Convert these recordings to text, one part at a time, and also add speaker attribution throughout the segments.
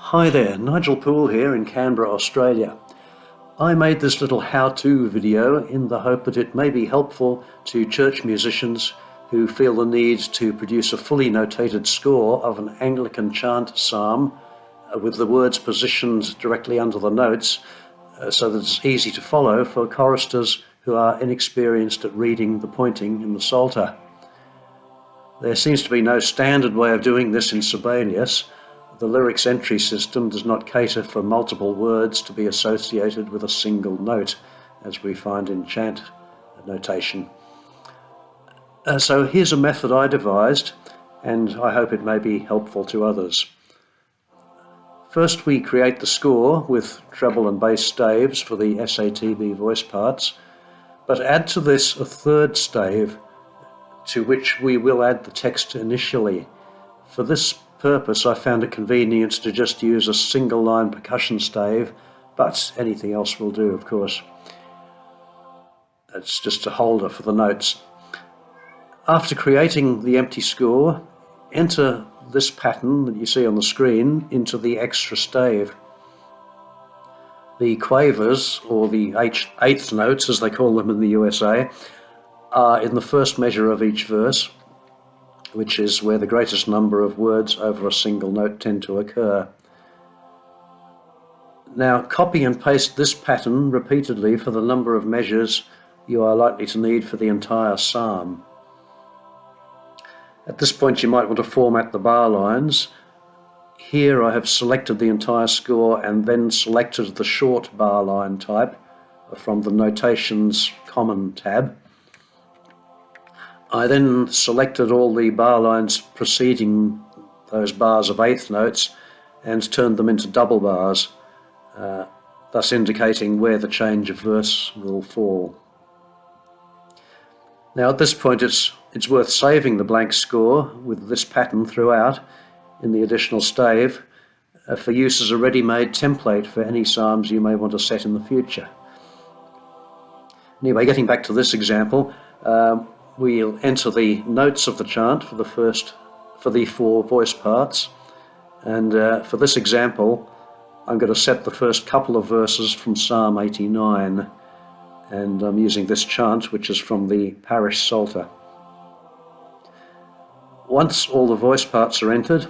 Speaker 1: Hi there, Nigel Poole here in Canberra, Australia. I made this little how-to video in the hope that it may be helpful to church musicians who feel the need to produce a fully notated score of an Anglican Chant psalm with the words positioned directly under the notes so that it's easy to follow for choristers who are inexperienced at reading the pointing in the psalter. There seems to be no standard way of doing this in Sibelius. The lyrics entry system does not cater for multiple words to be associated with a single note, as we find in chant notation. So here's a method I devised, and I hope it may be helpful to others. First, we create the score with treble and bass staves for the SATB voice parts, but add to this a third stave, to which we will add the text initially. For this purpose, I found it convenient to just use a single line percussion stave, but anything else will do, of course. It's just a holder for the notes. After creating the empty score, enter this pattern that you see on the screen into the extra stave. The quavers, or the eighth notes as they call them in the USA, are in the first measure of each verse, which is where the greatest number of words over a single note tend to occur. Now copy and paste this pattern repeatedly for the number of measures you are likely to need for the entire psalm. At this point you might want to format the bar lines. Here I have selected the entire score and then selected the short bar line type from the Notations Common tab. I then selected all the bar lines preceding those bars of eighth notes and turned them into double bars, thus indicating where the change of verse will fall. Now at this point it's worth saving the blank score with this pattern throughout in the additional stave for use as a ready-made template for any psalms you may want to set in the future. Anyway, getting back to this example, we'll enter the notes of the chant for the four voice parts, and for this example I'm going to set the first couple of verses from Psalm 89, and I'm using this chant which is from the parish psalter. Once all the voice parts are entered,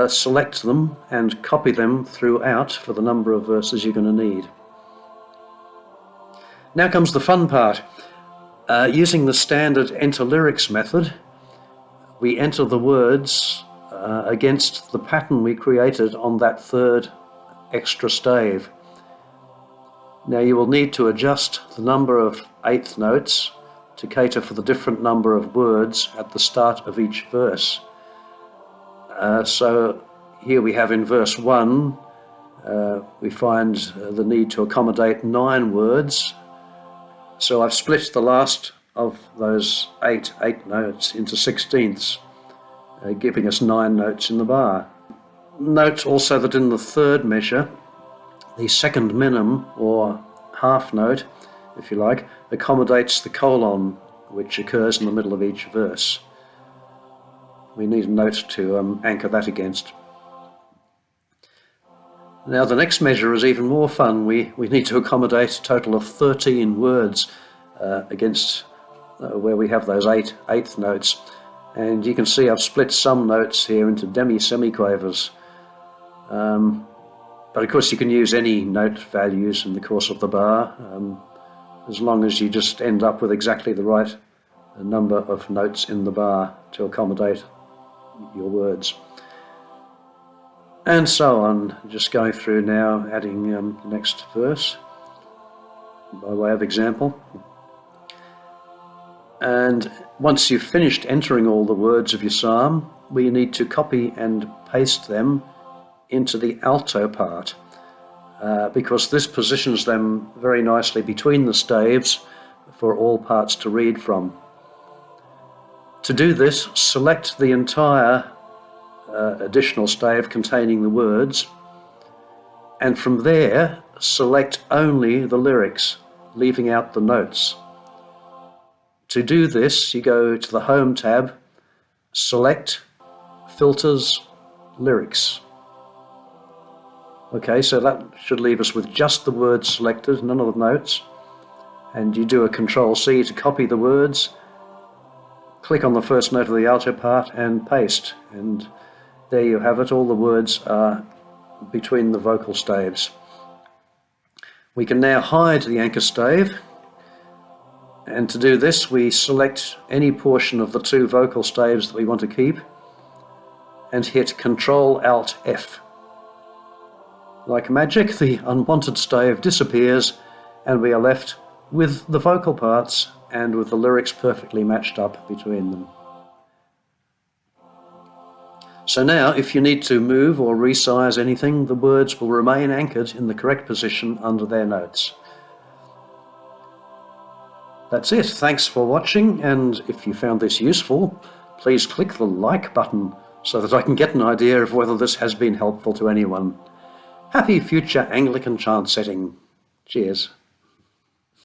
Speaker 1: select them and copy them throughout for the number of verses you're going to need. Now comes the fun part. Using the standard enter lyrics method, we enter the words against the pattern we created on that third extra stave. Now you will need to adjust the number of eighth notes to cater for the different number of words at the start of each verse. So here we have in verse 1, we find the need to accommodate 9 words. So I've split the last of those eight notes into sixteenths, giving us 9 notes in the bar. Note also that in the third measure, the second minim, or half note, if you like, accommodates the colon, which occurs in the middle of each verse. We need a note to anchor that against. Now the next measure is even more fun. We need to accommodate a total of 13 words against where we have those eighth notes. And you can see I've split some notes here into demi-semiquavers. But of course you can use any note values in the course of the bar, as long as you just end up with exactly the right number of notes in the bar to accommodate your words. And so on, just going through now, adding the next verse by way of example. And once you've finished entering all the words of your psalm, we need to copy and paste them into the alto part, because this positions them very nicely between the staves for all parts to read from. To do this, select the entire additional stave containing the words, and from there select only the lyrics, leaving out the notes. To do this, you go to the Home tab, select Filters, Lyrics, Okay, so that should leave us with just the words selected, none of the notes. And you do a Control-C to copy the words, click on the first note of the alto part and paste. And there you have it, all the words are between the vocal staves. We can now hide the anchor stave, and to do this we select any portion of the two vocal staves that we want to keep and hit Ctrl-Alt-F. Like magic, the unwanted stave disappears and we are left with the vocal parts and with the lyrics perfectly matched up between them. So now, if you need to move or resize anything, the words will remain anchored in the correct position under their notes. That's it. Thanks for watching, and if you found this useful, please click the like button so that I can get an idea of whether this has been helpful to anyone. Happy future Anglican chant setting. Cheers.